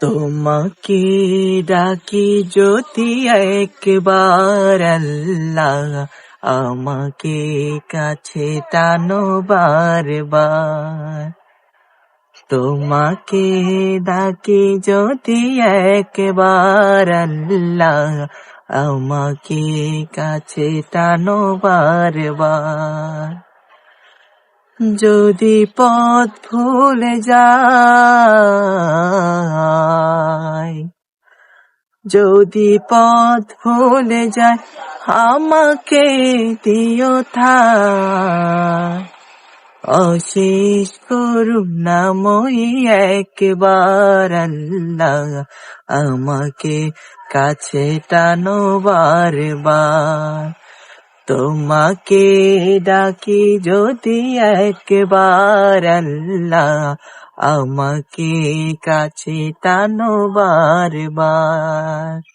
তোমাকে ডাকি যদি একবার আল্লাহ, আমাকে কাছে টানো বারবার। তোমাকে ডাকি যদি একবার আল্লাহ, আমাকে কাছে টানো বারবার। যদি পথ ভুলে যাই, যদি পথ ভুলে যায়, আমাকে দিও ঠাই। অশেষ করুণাময়ী একবার আল্লাহ, আমাকে কাছে টানো বারবার। তোমাকে ডাকি যদি একবার আল্লাহ, আমাকে কাছে টানো বারবার।